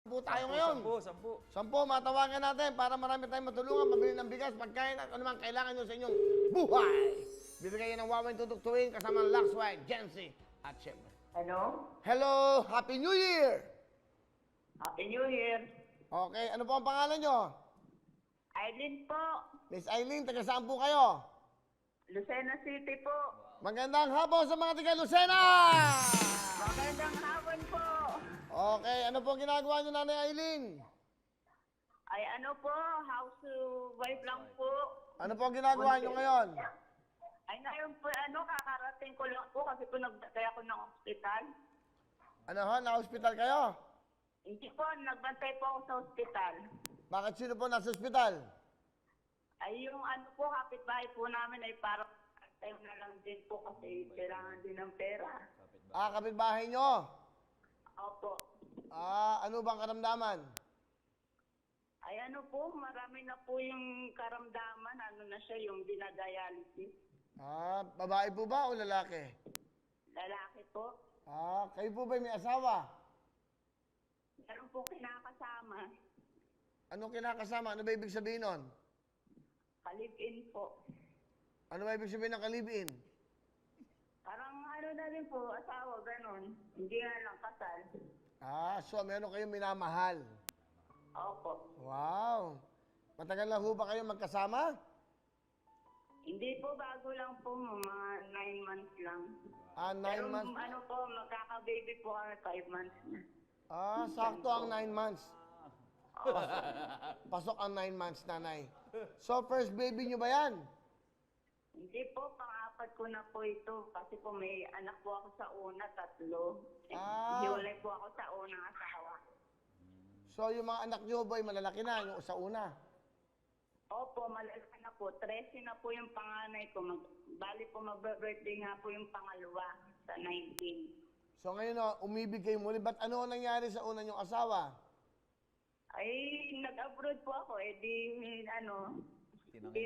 Po tayo ngayon. 10 matawagan natin para marami tayong matulungan, mabili ng bigas, pagkain at ano man kailangan nyo sa inyong buhay. Bibigay yan ng wawang tutuktuin kasama ng Laxwine, Jency at Siyempre. Hello? Hello! Happy New Year! Happy New Year. Okay, ano po ang pangalan nyo? Aileen po. Miss Eileen, taga saan po kayo? Lucena City po. Magandang hapon sa mga taga Lucena! Magandang hapon po. Okay, ano po ang ginagawa nyo, Nanay Eileen? Ay ano po, housewife lang po. Ano po ang ginagawa nyo ngayon? Ay ngayon po, kakarating ko lang po kasi po nagbantay ako ng ospital. Ano ho, na-hospital kayo? Hindi po, nagbantay po ako sa ospital. Bakit sino po nasa ospital? Ay yung ano po, kapitbahay po namin ay parang tayo na lang din po kasi kailangan din ng pera. Ah, kapitbahay nyo? Opo. Ah, ano bang karamdaman? Ay ano po, marami na po yung karamdaman. Ano na siya, yung dinadialysis. Ah, babae po ba o lalaki? Lalaki po. Ah, kayo po ba may asawa? Meron po kinakasama. Anong kinakasama? Ano ba ibig sabihin nun? Kalib-in po. Ano ba ibig sabihin ng kalibin? Parang ano na rin po, asawa, ganon. Hindi nga lang kasal. Ah, so meron kayong minamahal. Opo. Wow! Matagal na ho ba kayo magkasama? Hindi po, bago lang po, mga 9 months lang. Ah, 9 Pero months? ano po, magkaka-baby po kami 5 months na. Ah, sakto ang 9 months. Pasok ang 9 months, nanay. So, first baby nyo ba yan? Hindi po, pang-apat ko na po ito. Kasi po may anak po ako sa una, 3. Ah. Hiwalay po ako sa unang asawa. So, yung mga anak nyo ba ay malalaki na, yung sa una? Opo, malalaki na po. 13 na po yung panganay ko. Bali po mag-birthday nga po yung pangalawa sa 19. So, ngayon umibig kayo muli. Ba't ano ang nangyari sa una nyong asawa? Ay, nag-abroad po ako. Hindi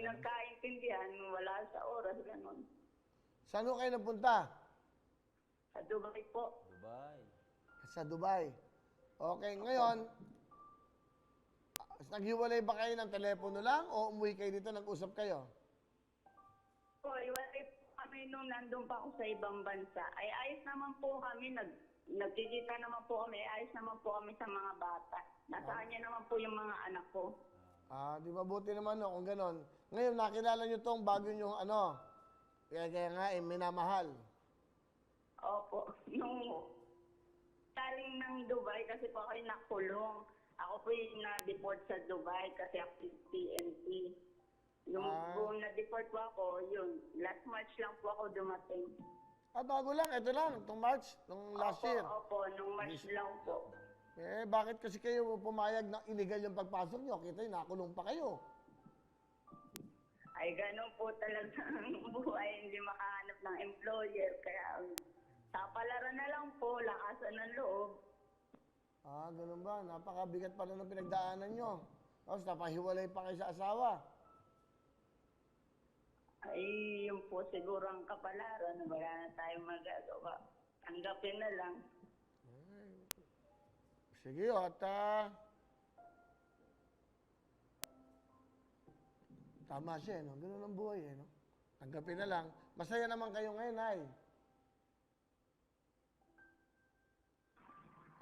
nagkaintindihan. Wala sa oras, gano'n. Saan ho kayo napunta? Sa Dubai po. Sa Dubai. Okay, ngayon, naghiwalay ba kayo ng telepono lang o umuwi kayo dito, nag-usap kayo? Po, iwalay po kami nung nandun pa ako sa ibang bansa. Ay, ayos naman po kami. Nagkikita naman po kami. Ayos naman po kami sa mga bata. Nasa kanya naman po yung mga anak ko. Ah, di mabuti naman no, kung ganon. Ngayon, nakilala nyo tong bago nyo, kaya nga, minamahal. Opo. Nung taling ng Dubai kasi po ako yung nakulong. Ako po yung na-deport sa Dubai kasi ako yung PNP. Yung buong na-deport po ako, yun. Last March lang po ako dumating. Ah, bago lang, ito lang, itong March, nung last year. Opo, nung March lang po. Eh, bakit kasi kayo pumayag na illegal yung pagpasok nyo? Kita nyo, nakulong pa kayo. Ay, ganun po talaga ang buhay. Hindi makahanap ng employer. Kaya, tapalaran na lang po, lakasan ng loob. Ah, ganun ba? Napakabigat pala ng pinagdaanan nyo. Tapos napahiwalay pa kayo sa asawa. Ay, yun po siguro ang kapalaran. Wala na tayong magagawa. Tanggapin na lang. Sige, at tama siya, no? Ganun ang buhay, no? Tanggapin na lang. Masaya naman kayo ngayon, ay.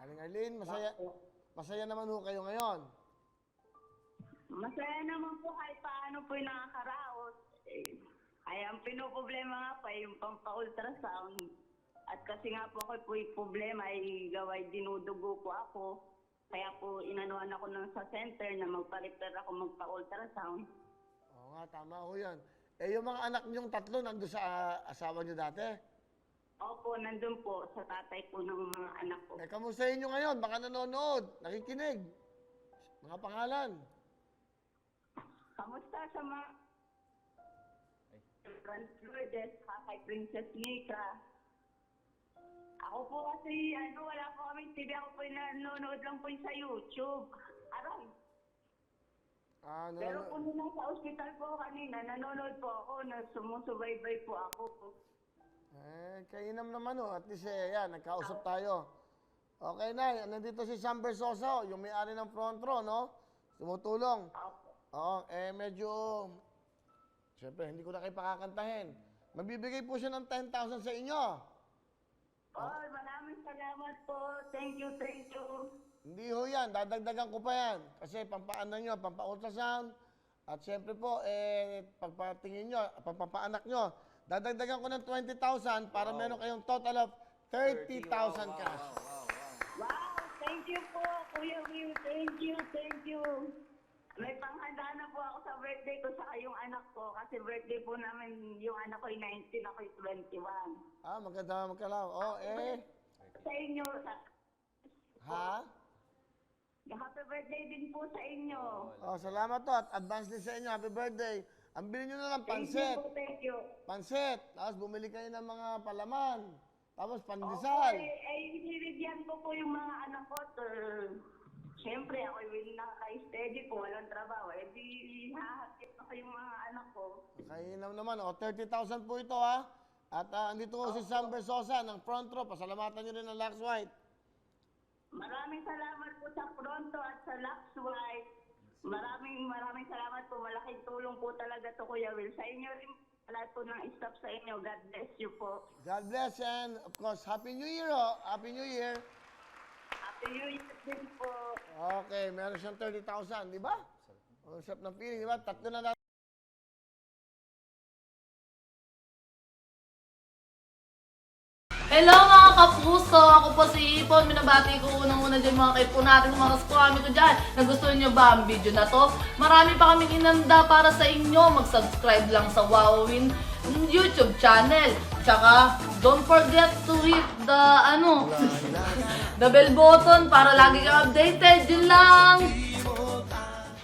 Aling Arlene, masaya naman ho kayo ngayon. Masaya naman po kahit paano po yung nakakaraos. Ay, ang pinoproblema nga pa yung pampa-ultrasound. At kasi nga po ako po yung problema ay gaway dinudugo po ako. Kaya po inanuan ako sa center na magpa-repair ako magpa-ultrasound. Oo nga, tama ho yan. Eh, yung mga anak niyong 3 nandun sa asawa niyo dati? Opo, nandun po sa tatay po ng mga anak ko. Eh, kamustahin niyo ngayon? Baka nanonood, nakikinig. Mga pangalan. Kamusta sa mga Franz Lourdes, kay Princess Nika? Ako po kasi, wala po kami TV. Ako po nanonood lang po sa YouTube. Aray. Pero kung nasa ospital po kanina, nanonood po ako, sumusubaybay po ako. Eh, kainam naman ho. At least, yan, nagkausap tayo. Okay, Nay. Nandito si Sam Versoso, yung may-ari ng front row, no? Tumutulong. Opo. Oo, medyo... Siyempre, hindi ko na kayo pakakantahin. Magbibigay po siya ng 10,000 sa inyo. Oh, maraming salamat po. Thank you, thank you. Hindi ho yan. Dadagdagan ko pa yan. Kasi pampaanan nyo, pampa-ultrasound. At siyempre po, pagpatingin nyo, pampapaanak nyo. Dadagdagan ko ng 20,000 para meron kayong total of 30,000 cash. Wow, thank you po, Kuya Will. Thank you, thank you. May panghanda na po ako sa birthday ko sa yung anak ko. Kasi birthday po namin, yung anak ko ay 19, ako ay 21. Maganda magkalaw. Sa inyo, Ha? happy birthday din po sa inyo. Salamat to. At advance din sa inyo. Happy birthday. Ang bilhin nyo na lang, pansit. Thank you. Pansit. Tapos bumili kayo ng mga palaman. Tapos pandesal. Hinibigyan ko po yung mga anak ko. Siyempre, ako yung nakaka-steady po, walang trabaho. Di hahakit ako yung mga anak ko. Kainam naman. 30,000 po ito, ha? At andito ko si Sam Versosa ng front row. Pasalamatan nyo rin ng Lux White. Maraming salamat po sa Pronto at sa Lux White. Maraming salamat po. Malaking tulong po talaga to, Kuya Will. Sa inyo rin, lahat po ng staff sa inyo. God bless you po. God bless and of course, Happy New Year, oh. Happy New Year. Happy New Year din po. Okay, meron siyang 30,000, di ba? Ang sarap ng feeling, di ba? Tatlo na natin. Hello mga kapuso! Ako po si Ipon. Minabati ko unang-una dyan mga kaipo natin, mga kaskwami ko dyan. Nagustuhan nyo ba ang video na to? Marami pa kaming inanda para sa inyo. Mag-subscribe lang sa Wowin YouTube channel. Tsaka, don't forget to hit the, the bell button para lagi kang updated. Yun lang!